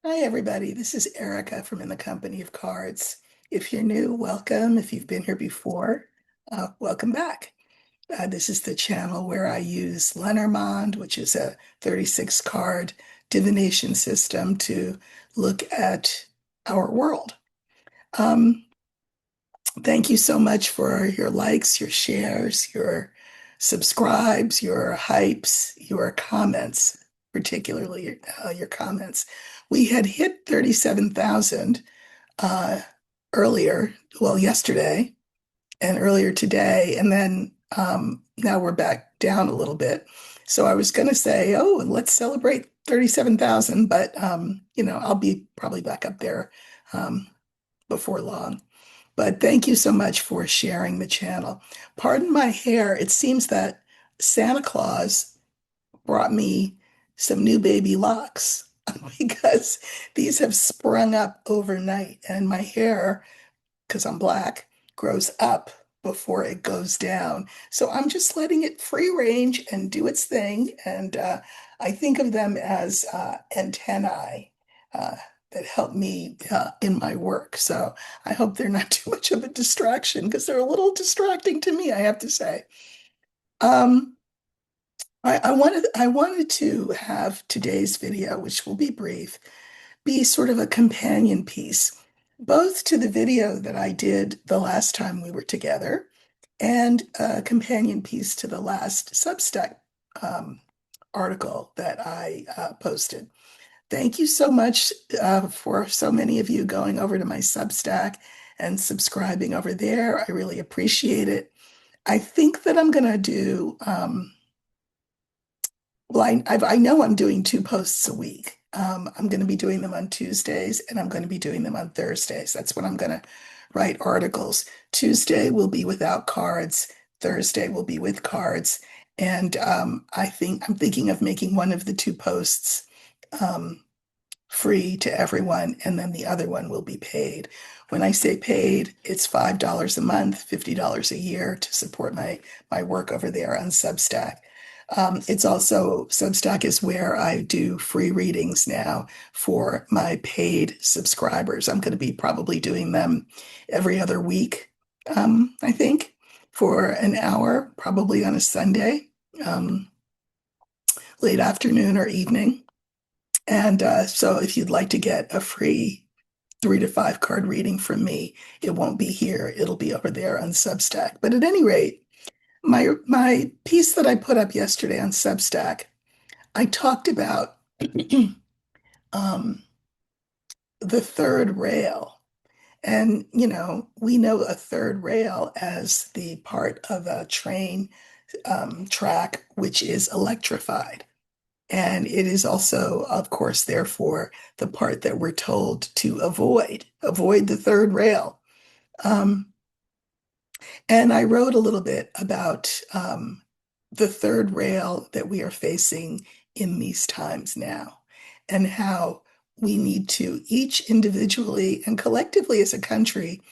Hi, everybody. This is Erica from In the Company of Cards. If you're new, welcome. If you've been here before, welcome back. This is the channel where I use Lenormand, which is a 36 card divination system to look at our world. Um, Thank you so much for your likes, your shares, your subscribes, your hypes, your comments, particularly your comments. We had hit 37,000 uh, earlier, well, yesterday and earlier today, and then now we're back down a little bit. So I was going to say, oh, let's celebrate 37,000, but I'll be probably back up there um, before long. But thank you so much for sharing the channel. Pardon my hair. It seems that Santa Claus brought me some new baby locks because these have sprung up overnight, and my hair, because I'm black, grows up before it goes down. So I'm just letting it free range and do its thing. And I think of them as antennae uh, that help me in my work. So I hope they're not too much of a distraction because they're a little distracting to me, I have to say. Um, I wanted to have today's video, which will be brief, be sort of a companion piece, both to the video that I did the last time we were together and a companion piece to the last Substack um, article that I posted. Thank you so much for so many of you going over to my Substack and subscribing over there. I really appreciate it. I think that I'm going to do well, I know I'm doing two posts a week. I'm going to be doing them on Tuesdays and I'm going to be doing them on Thursdays. That's when I'm going to write articles. Tuesday will be without cards. Thursday will be with cards. And I'm thinking of making one of the two posts um, free to everyone, and then the other one will be paid. When I say paid, it's $5 a month, $50 a year to support my work over there on Substack. It's also Substack is where I do free readings now for my paid subscribers. I'm going to be probably doing them every other week, I think, for an hour, probably on a Sunday, um, late afternoon or evening. And so if you'd like to get a free 3 to 5 card reading from me, it won't be here. It'll be over there on Substack. But at any rate, my piece that I put up yesterday on Substack, I talked about um, the third rail. And, we know a third rail as the part of a train track which is electrified. And it is also, of course, therefore, the part that we're told to avoid the third rail. Um, and I wrote a little bit about the third rail that we are facing in these times now, and how we need to each individually and collectively as a country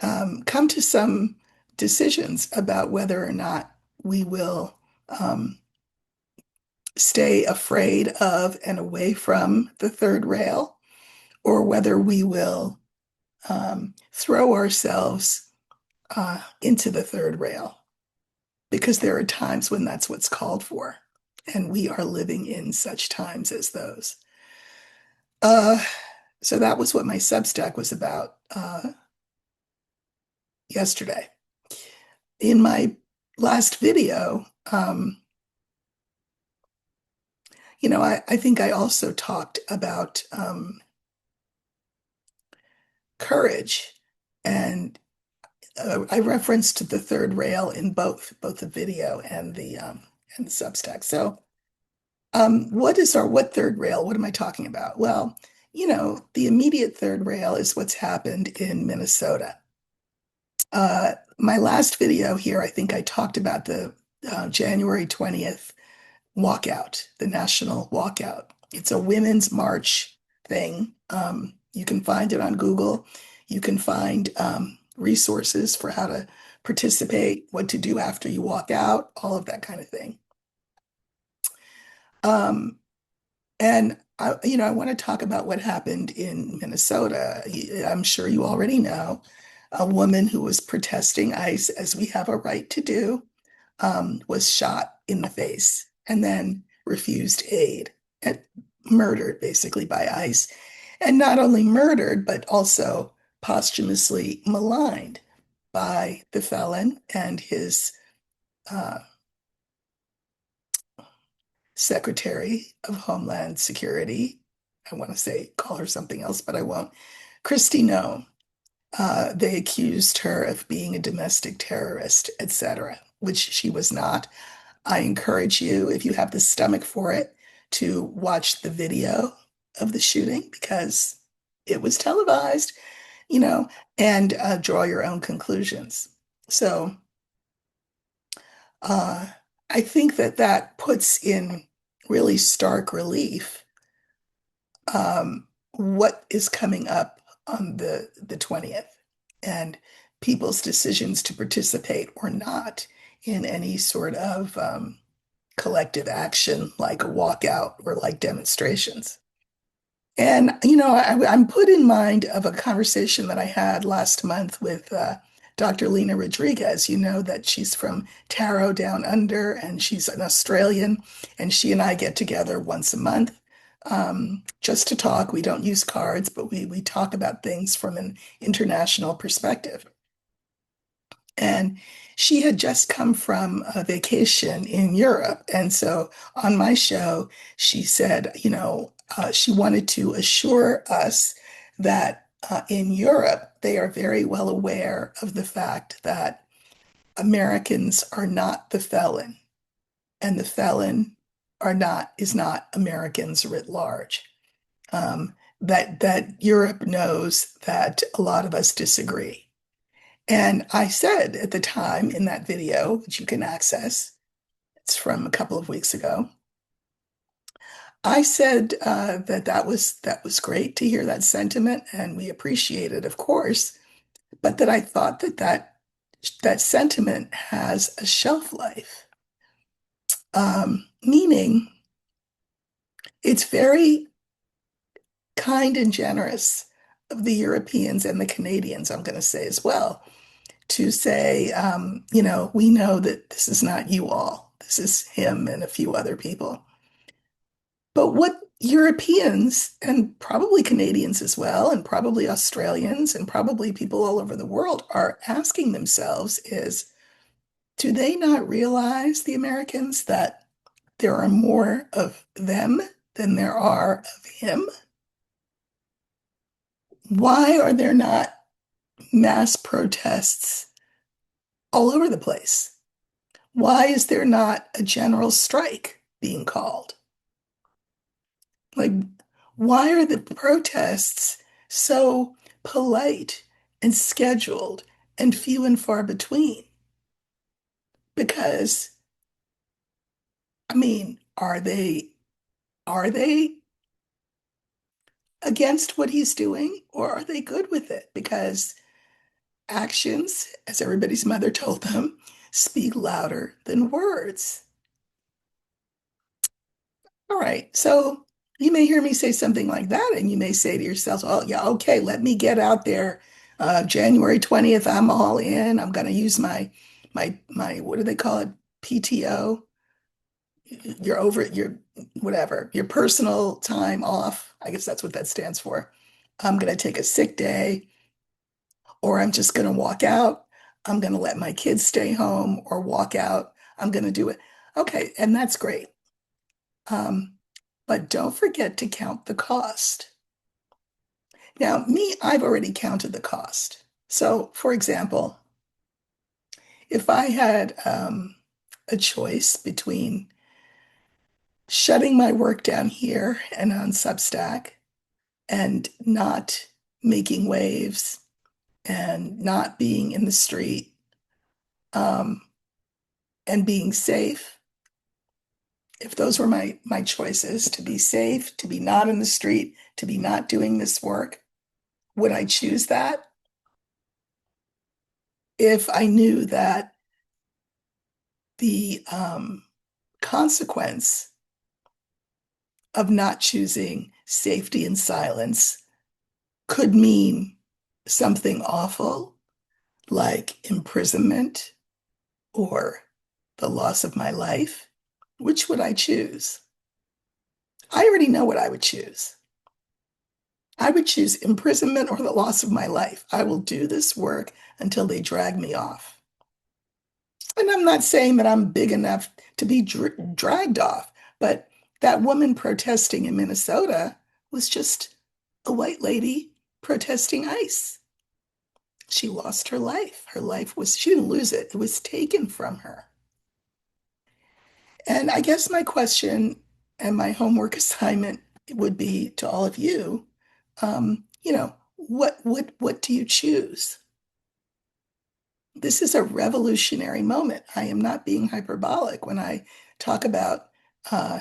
come to some decisions about whether or not we will stay afraid of and away from the third rail, or whether we will throw ourselves into the third rail, because there are times when that's what's called for. And we are living in such times as those. Uh, so that was what my Substack was about yesterday. In my last video, I think I also talked about courage, and I referenced the third rail in both the video and the Substack. So, what third rail? What am I talking about? Well, the immediate third rail is what's happened in Minnesota. My last video here, I think I talked about the January 20th walkout, the national walkout. It's a women's march thing. You can find it on Google. You can find resources for how to participate, what to do after you walk out, all of that kind of thing. Um, and I want to talk about what happened in Minnesota. I'm sure you already know a woman who was protesting ICE, as we have a right to do, was shot in the face and then refused aid and murdered basically by ICE. And not only murdered, but also posthumously maligned by the felon and his uh, Secretary of Homeland Security. I want to say, call her something else, but I won't. Kristi Noem. They accused her of being a domestic terrorist, etc., which she was not. I encourage you, if you have the stomach for it, to watch the video of the shooting because it was televised, you know, and draw your own conclusions. So uh, I think that that puts in really stark relief what is coming up on the 20th and people's decisions to participate or not in any sort of collective action like a walkout or like demonstrations. And, I'm put in mind of a conversation that I had last month with Dr. Lena Rodriguez. You know that she's from Taro Down Under and she's an Australian, and she and I get together once a month just to talk. We don't use cards, but we talk about things from an international perspective. And she had just come from a vacation in Europe. And so on my show, she said, she wanted to assure us that in Europe, they are very well aware of the fact that Americans are not the felon, and the felon is not Americans writ large. That Europe knows that a lot of us disagree. And I said at the time in that video, which you can access, it's from a couple of weeks ago. I said that was great to hear that sentiment, and we appreciate it, of course, but that I thought that sentiment has a shelf life, meaning it's very kind and generous of the Europeans and the Canadians, I'm going to say as well, to say, we know that this is not you all. This is him and a few other people. But what Europeans and probably Canadians as well, and probably Australians and probably people all over the world are asking themselves is, do they not realize, the Americans, that there are more of them than there are of him? Why are there not mass protests all over the place? Why is there not a general strike being called? Like, why are the protests so polite and scheduled and few and far between? Because, I mean, are they against what he's doing, or are they good with it? Because actions, as everybody's mother told them, speak louder than words. All right. So you may hear me say something like that, and you may say to yourself, oh, yeah, okay, let me get out there. January 20th, I'm all in. I'm going to use my, what do they call it? PTO. Your whatever, your personal time off. I guess that's what that stands for. I'm going to take a sick day, or I'm just going to walk out. I'm going to let my kids stay home or walk out. I'm going to do it. Okay. And that's great. Um, but don't forget to count the cost. Now, me, I've already counted the cost. So, for example, if I had a choice between shutting my work down here and on Substack and not making waves and not being in the street um, and being safe, if those were my choices, to be safe, to be not in the street, to be not doing this work, would I choose that if I knew that the consequence of not choosing safety and silence could mean something awful like imprisonment or the loss of my life, which would I choose? I already know what I would choose. I would choose imprisonment or the loss of my life. I will do this work until they drag me off. And I'm not saying that I'm big enough to be dragged off, but that woman protesting in Minnesota was just a white lady protesting ICE. She lost her life. Her life was, she didn't lose it, it was taken from her. And I guess my question and my homework assignment would be to all of you, what do you choose? This is a revolutionary moment. I am not being hyperbolic when I talk about, uh,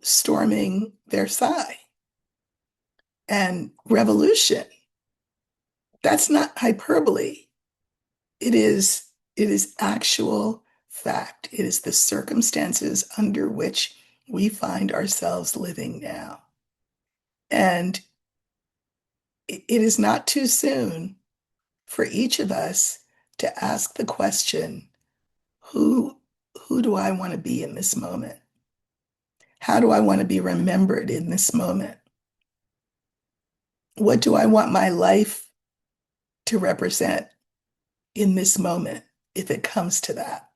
storming Versailles and revolution. That's not hyperbole. It is, it is actual fact. It is the circumstances under which we find ourselves living now. And it is not too soon for each of us to ask the question, who who do I want to be in this moment? How do I want to be remembered in this moment? What do I want my life to represent in this moment if it comes to that?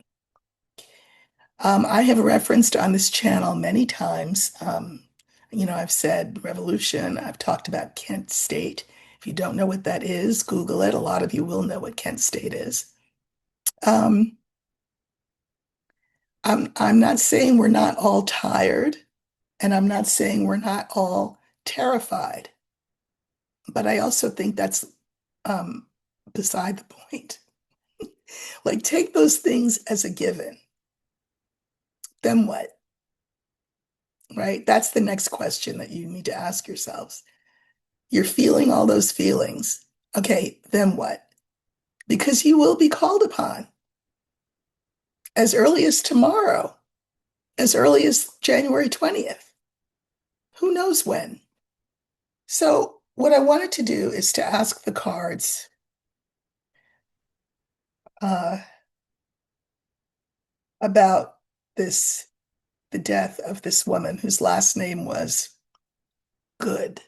I have referenced on this channel many times, I've said revolution, I've talked about Kent State. If you don't know what that is, Google it. A lot of you will know what Kent State is. Um, I'm not saying we're not all tired, and I'm not saying we're not all terrified, but I also think that's um, beside the point. Like, take those things as a given. Then what? Right? That's the next question that you need to ask yourselves. You're feeling all those feelings. Okay, then what? Because you will be called upon as early as tomorrow, as early as January 20th. Who knows when? So, what I wanted to do is to ask the cards uh, about this, the death of this woman whose last name was Good.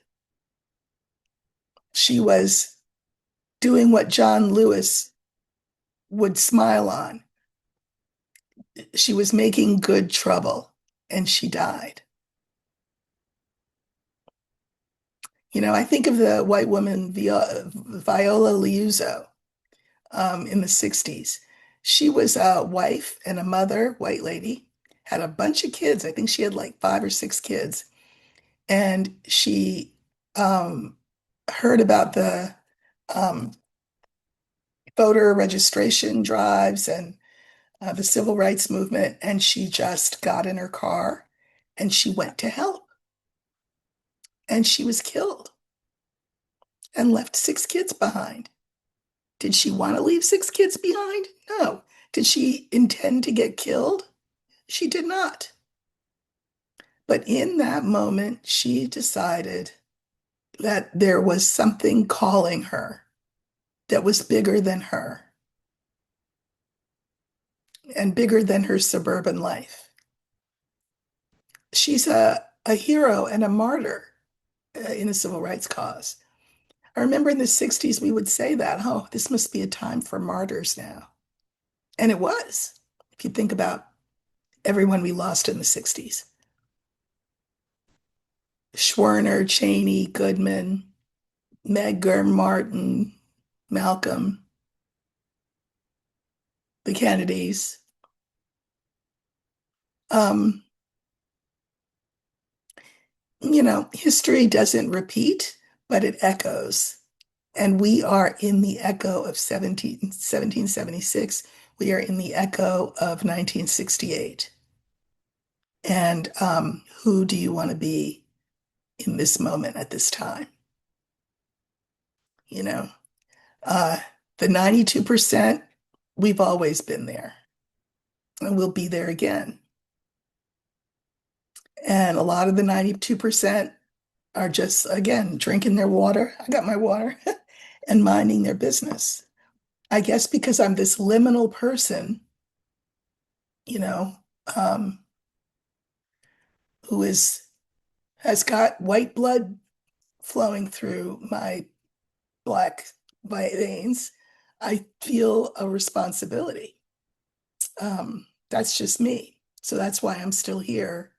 She was doing what John Lewis would smile on. She was making good trouble, and she died. I think of the white woman Viola Liuzzo in the 60s. She was a wife and a mother, white lady, had a bunch of kids. I think she had like 5 or 6 kids. And she heard about the um, voter registration drives and the civil rights movement, and she just got in her car and she went to help. And she was killed and left 6 kids behind. Did she want to leave 6 kids behind? No. Did she intend to get killed? She did not. But in that moment, she decided that there was something calling her that was bigger than her and bigger than her suburban life. She's a hero and a martyr in the civil rights cause. I remember in the 60s, we would say that, oh, this must be a time for martyrs now. And it was, if you think about everyone we lost in the 60s. Schwerner, Cheney, Goodman, Medgar, Martin, Malcolm, the Kennedys. Um, History doesn't repeat, but it echoes. And we are in the echo of 1776. We are in the echo of 1968. And who do you want to be in this moment at this time? You know, uh, the 92%, we've always been there, and we'll be there again. And a lot of the 92% are just, again, drinking their water. I got my water and minding their business. I guess because I'm this liminal person, you know, um, who has got white blood flowing through my black veins, I feel a responsibility. That's just me. So that's why I'm still here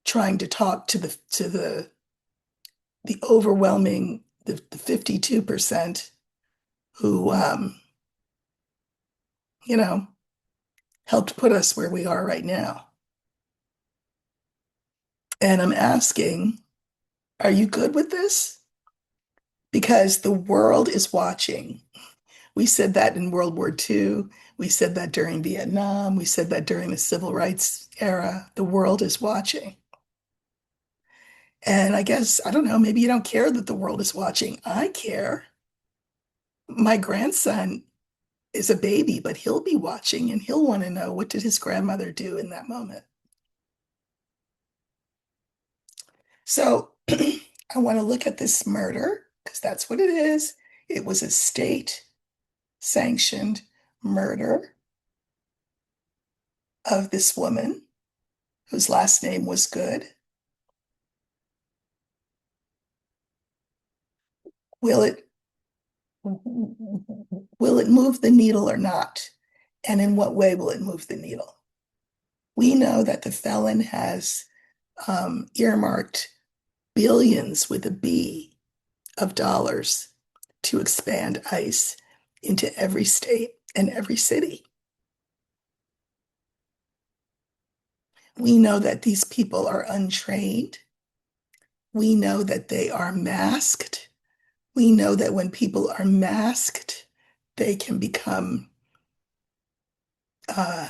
trying to talk to the overwhelming the 52% who you know helped put us where we are right now. And I'm asking, are you good with this? Because the world is watching. We said that in World War II. We said that during Vietnam. We said that during the civil rights era. The world is watching. And I guess, I don't know, maybe you don't care that the world is watching. I care. My grandson is a baby, but he'll be watching and he'll want to know, what did his grandmother do in that moment? So I want to look at this murder because that's what it is. It was a state sanctioned murder of this woman whose last name was Good. Will it will it move the needle or not? And in what way will it move the needle? We know that the felon has earmarked billions with a B of dollars to expand ICE into every state and every city. We know that these people are untrained. We know that they are masked. We know that when people are masked, they can become uh,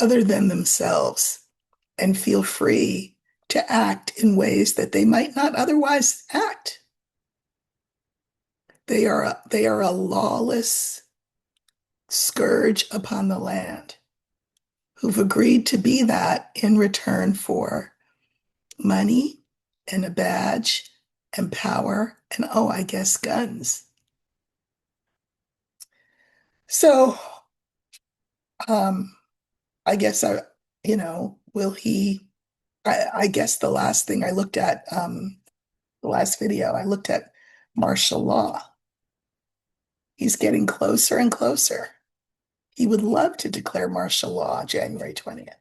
other than themselves and feel free to act in ways that they might not otherwise act. They are a lawless scourge upon the land who've agreed to be that in return for money and a badge and power and, oh, I guess guns. So, um, I guess will he? I guess the last thing I looked at, the last video, I looked at martial law. He's getting closer and closer. He would love to declare martial law January 20th.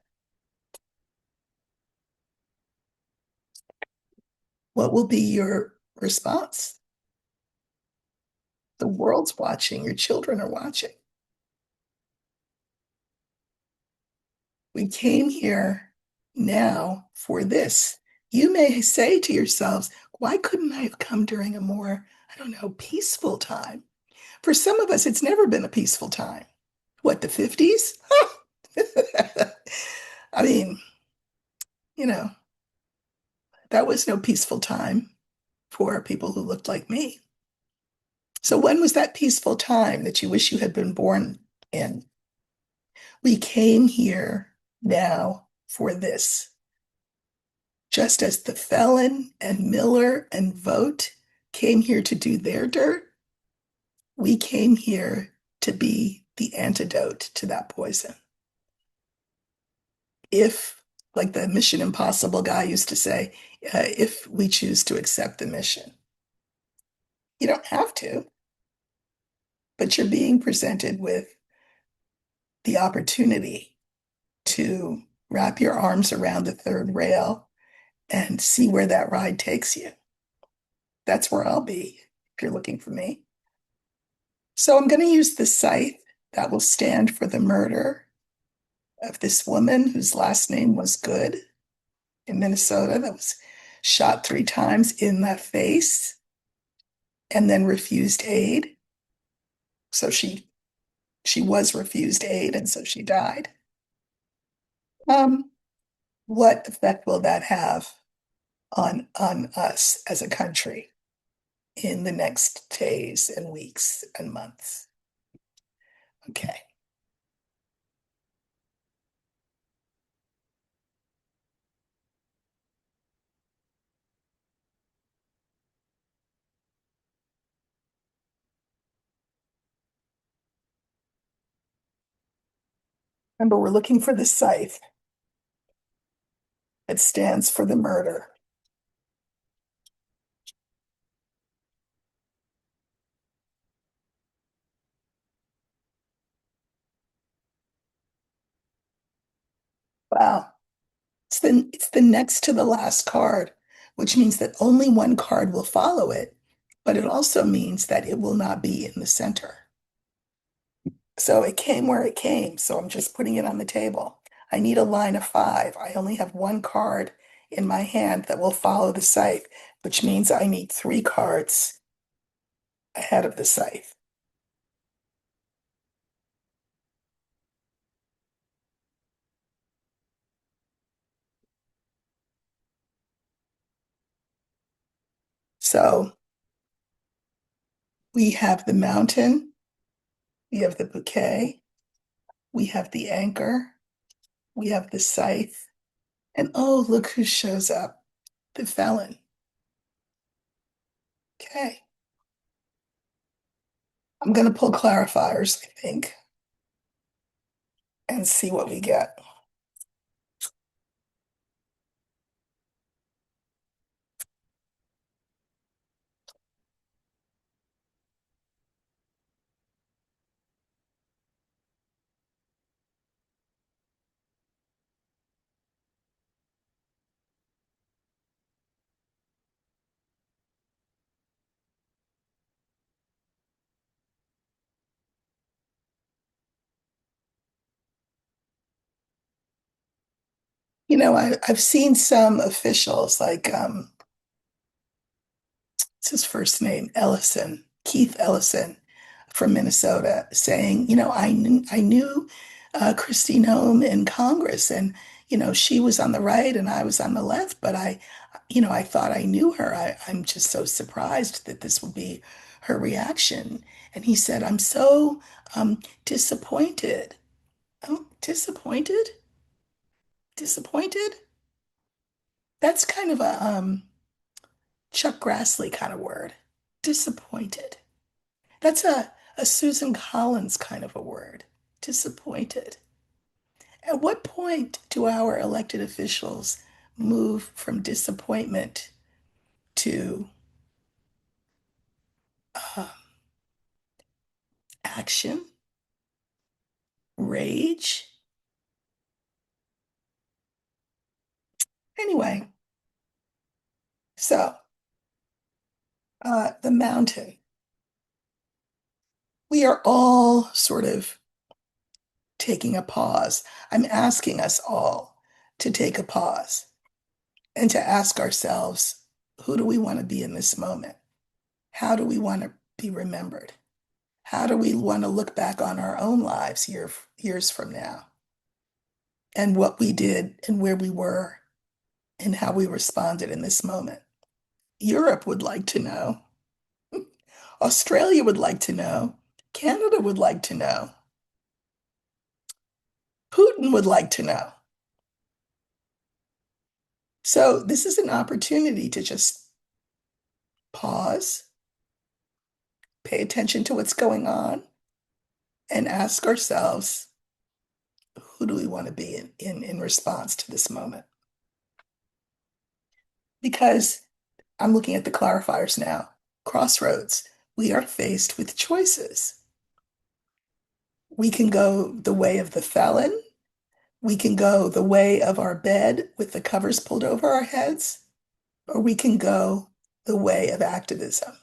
What will be your response? The world's watching, your children are watching. We came here now for this. You may say to yourselves, why couldn't I have come during a more, I don't know, peaceful time? For some of us, it's never been a peaceful time. What, the 50s? I mean, you know, that was no peaceful time for people who looked like me. So when was that peaceful time that you wish you had been born in? We came here now for this. Just as the felon and Miller and Vogt came here to do their dirt, we came here to be the antidote to that poison. If, like the Mission Impossible guy used to say, if we choose to accept the mission. You don't have to, but you're being presented with the opportunity to wrap your arms around the third rail and see where that ride takes you. That's where I'll be if you're looking for me. So I'm going to use the site that will stand for the murder of this woman whose last name was Good in Minnesota, that was shot 3 times in the face and then refused aid. So she was refused aid, and so she died. Um, what effect will that have on us as a country in the next days and weeks and months? Okay. Remember, we're looking for the scythe. It stands for the murder. Wow. It's the next to the last card, which means that only one card will follow it, but it also means that it will not be in the center. So it came where it came. So I'm just putting it on the table. I need a line of five. I only have one card in my hand that will follow the scythe, which means I need three cards ahead of the scythe. So we have the mountain, we have the bouquet, we have the anchor, we have the scythe, and oh, look who shows up, the felon. Okay, I'm going to pull clarifiers, I think, and see what we get. I've seen some officials like what's his first name? Ellison, Keith Ellison from Minnesota, saying, I knew Christine Home in Congress, and she was on the right and I was on the left, but I thought I knew her. I'm just so surprised that this would be her reaction. And he said, I'm so disappointed. Oh, disappointed? Disappointed? That's kind of a Chuck Grassley kind of word. Disappointed. That's a Susan Collins kind of a word. Disappointed. At what point do our elected officials move from disappointment to uh, action, rage? Anyway, so the mountain. We are all sort of taking a pause. I'm asking us all to take a pause and to ask ourselves, who do we want to be in this moment? How do we want to be remembered? How do we want to look back on our own lives years from now and what we did and where we were and how we responded in this moment? Europe would like to know. Australia would like to know. Canada would like to know. Putin would like to know. So this is an opportunity to just pause, pay attention to what's going on, and ask ourselves, who do we want to be in response to this moment? Because I'm looking at the clarifiers now. Crossroads. We are faced with choices. We can go the way of the felon. We can go the way of our bed with the covers pulled over our heads, or we can go the way of activism,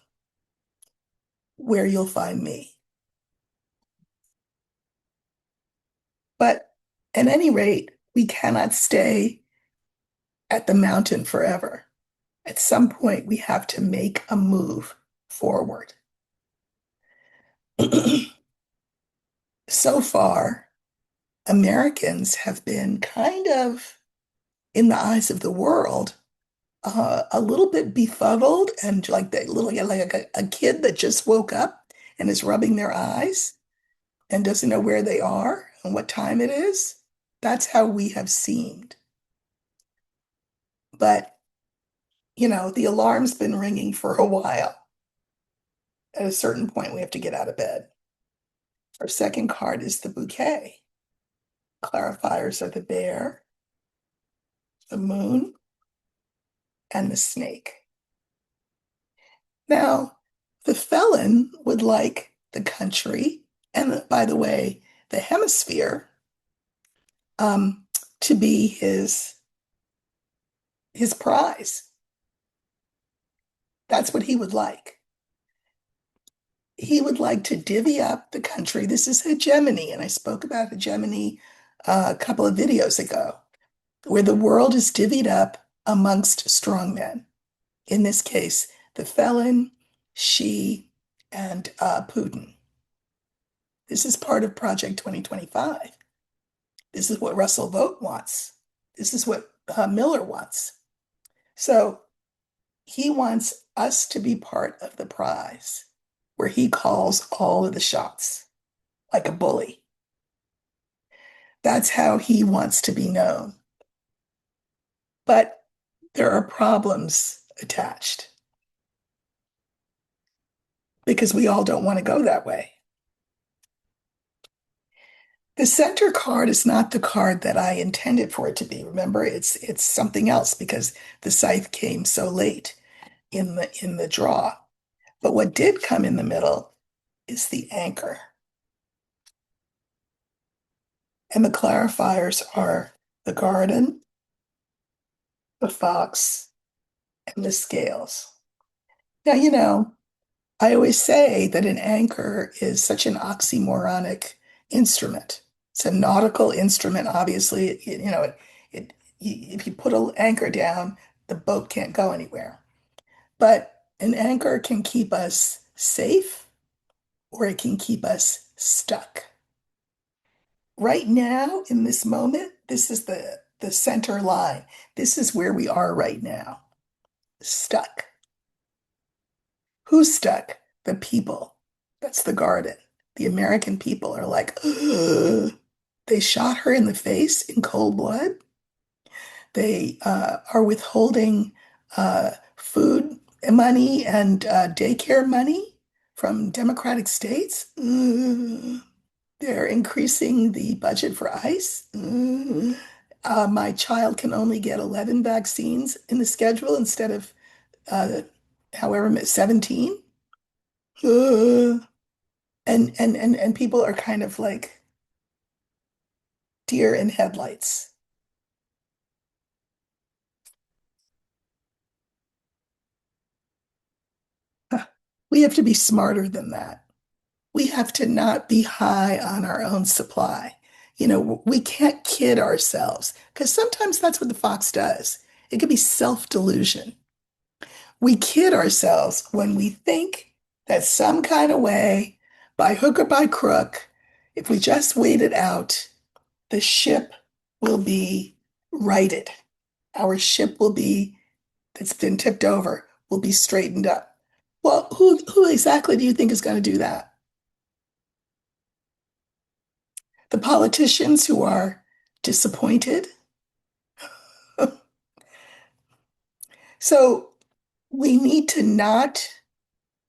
where you'll find me. But at any rate, we cannot stay at the mountain forever. At some point, we have to make a move forward. So far, Americans have been kind of, in the eyes of the world, a little bit befuddled and like they little like a kid that just woke up and is rubbing their eyes and doesn't know where they are and what time it is. That's how we have seemed. But, the alarm's been ringing for a while. At a certain point, we have to get out of bed. Our second card is the bouquet. Clarifiers are the bear, the moon, and the snake. Now, the felon would like the country, and by the way, the hemisphere, um, to be his prize. That's what he would like. He would like to divvy up the country. This is hegemony, and I spoke about hegemony a couple of videos ago, where the world is divvied up amongst strongmen. In this case, the felon, Xi, and Putin. This is part of Project 2025. This is what Russell Vogt wants. This is what Miller wants. So he wants us to be part of the prize, where he calls all of the shots like a bully. That's how he wants to be known. But there are problems attached because we all don't want to go that way. The center card is not the card that I intended for it to be. Remember, it's something else because the scythe came so late in the draw. But what did come in the middle is the anchor. And the clarifiers are the garden, the fox, and the scales. Now, I always say that an anchor is such an oxymoronic instrument. It's a nautical instrument, obviously. If you put an anchor down, the boat can't go anywhere. But an anchor can keep us safe or it can keep us stuck. Right now, in this moment, this is the center line. This is where we are right now, stuck. Who's stuck? The people. That's the garden. The American people are like, ugh. They shot her in the face in cold blood. They are withholding food money and daycare money from Democratic states. Ugh. They're increasing the budget for ICE. Ugh. My child can only get 11 vaccines in the schedule instead of uh, however 17. Uh, and people are kind of like deer in headlights. We have to be smarter than that. We have to not be high on our own supply. We can't kid ourselves because sometimes that's what the fox does. It could be self-delusion. We kid ourselves when we think that some kind of way, by hook or by crook, if we just wait it out, the ship will be righted. Our ship will be, that's been tipped over, will be straightened up. Well, who exactly do you think is going to do that? The politicians who are disappointed. So we need to not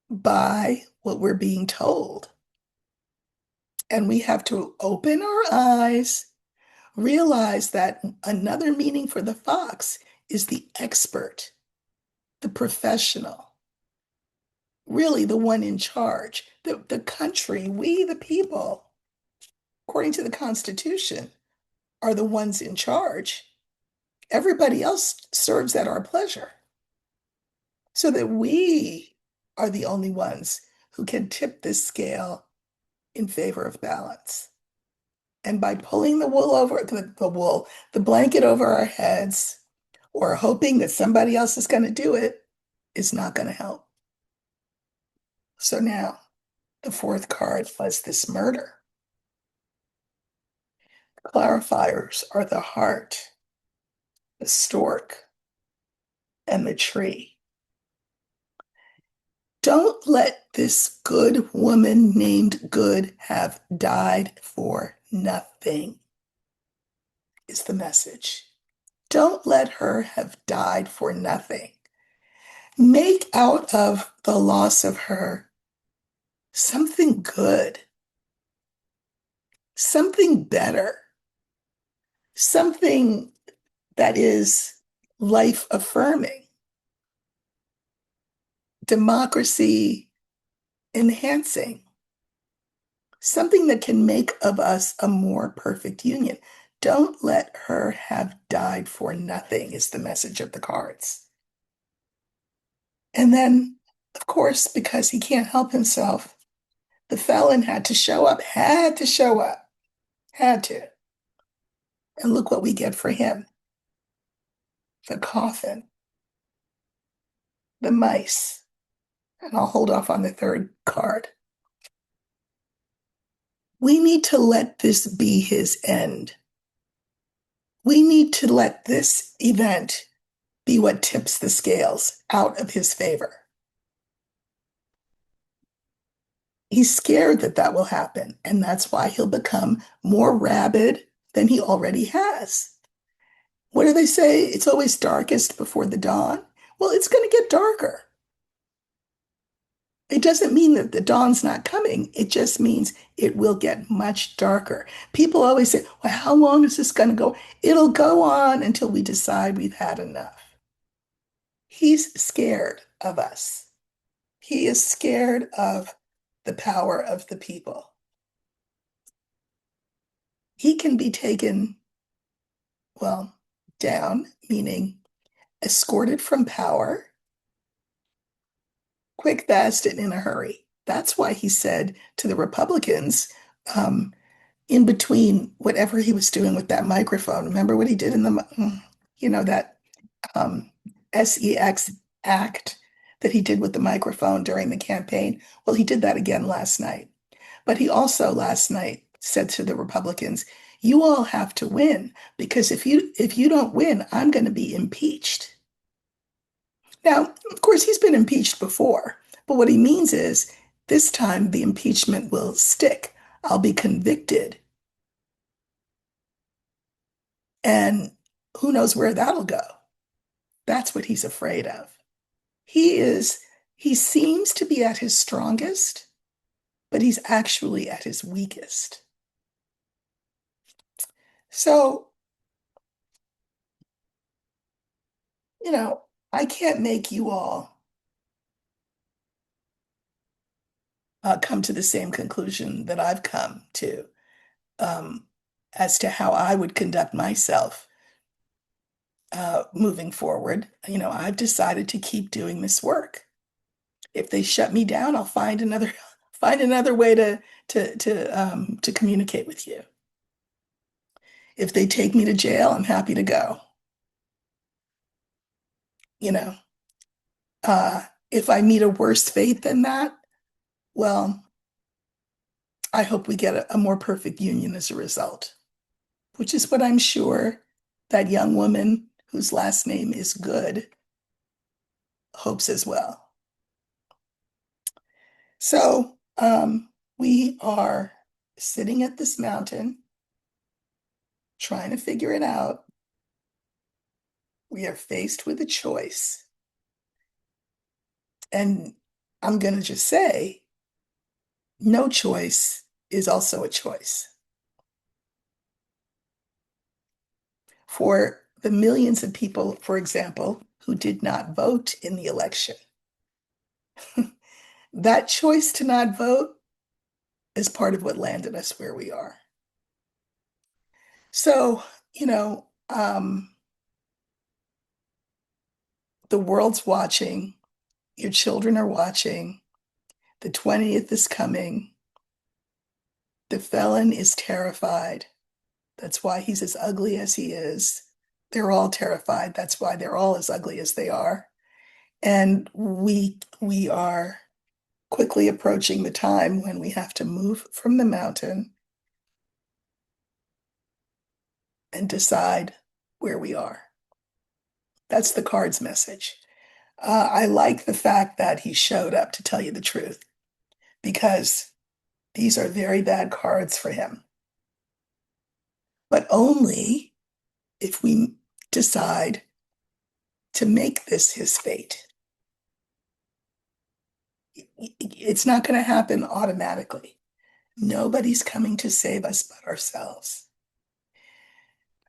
buy what we're being told. And we have to open our eyes, realize that another meaning for the fox is the expert, the professional, really the one in charge. The country, we the people, according to the Constitution, are the ones in charge. Everybody else serves at our pleasure. So that we are the only ones who can tip this scale in favor of balance. And by pulling the wool over the blanket over our heads, or hoping that somebody else is going to do it, is not going to help. So now the fourth card was this murder. Clarifiers are the heart, the stork, and the tree. Don't let this good woman named Good have died for nothing, is the message. Don't let her have died for nothing. Make out of the loss of her something good, something better. something that is life affirming, democracy enhancing, something that can make of us a more perfect union. Don't let her have died for nothing, is the message of the cards. And then, of course, because he can't help himself, the felon had to show up, had to. And look what we get for him: the coffin, the mice. And I'll hold off on the third card. We need to let this be his end. We need to let this event be what tips the scales out of his favor. He's scared that that will happen, and that's why he'll become more rabid than he already has. What do they say? It's always darkest before the dawn. Well, it's going to get darker. It doesn't mean that the dawn's not coming. It just means it will get much darker. People always say, well, how long is this going to go? It'll go on until we decide we've had enough. He's scared of us. He is scared of the power of the people. He can be taken, well, down, meaning escorted from power, quick, fast, and in a hurry. That's why he said to the Republicans, in between whatever he was doing with that microphone, remember what he did in that um, sex act that he did with the microphone during the campaign? Well, he did that again last night. But he also last night said to the Republicans, you all have to win, because if you don't win, I'm going to be impeached. Now, of course, he's been impeached before, but what he means is this time the impeachment will stick. I'll be convicted. And who knows where that'll go? That's what he's afraid of. He seems to be at his strongest, but he's actually at his weakest. So, you know, I can't make you all come to the same conclusion that I've come to, um, as to how I would conduct myself moving forward. I've decided to keep doing this work. If they shut me down, I'll find another find another way to communicate with you. If they take me to jail, I'm happy to go. You know, if I meet a worse fate than that, well, I hope we get a more perfect union as a result, which is what I'm sure that young woman whose last name is Good hopes as well. So we are sitting at this mountain trying to figure it out. We are faced with a choice. And I'm going to just say, no choice is also a choice. For the millions of people, for example, who did not vote in the election, that choice to not vote is part of what landed us where we are. So, the world's watching, your children are watching, the 20th is coming, the felon is terrified. That's why he's as ugly as he is. They're all terrified. That's why they're all as ugly as they are. And we are quickly approaching the time when we have to move from the mountain and decide where we are. That's the card's message. I like the fact that he showed up, to tell you the truth, because these are very bad cards for him. But only if we decide to make this his fate. It's not going to happen automatically. Nobody's coming to save us but ourselves.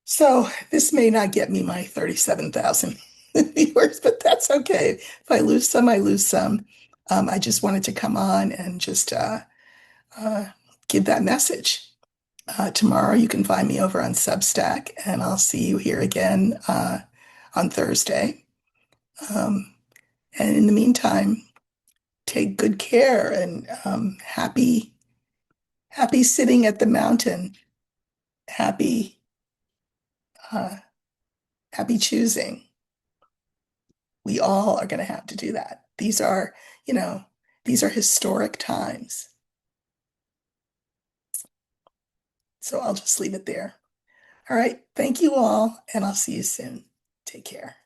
So this may not get me my 37,000 viewers, but that's okay. If I lose some, I lose some. I just wanted to come on and just uh, give that message. Tomorrow you can find me over on Substack, and I'll see you here again on Thursday. Um, and in the meantime, take good care and happy sitting at the mountain, happy uh, happy choosing. We all are going to have to do that. You know, these are historic times. So I'll just leave it there. All right. Thank you all, and I'll see you soon. Take care.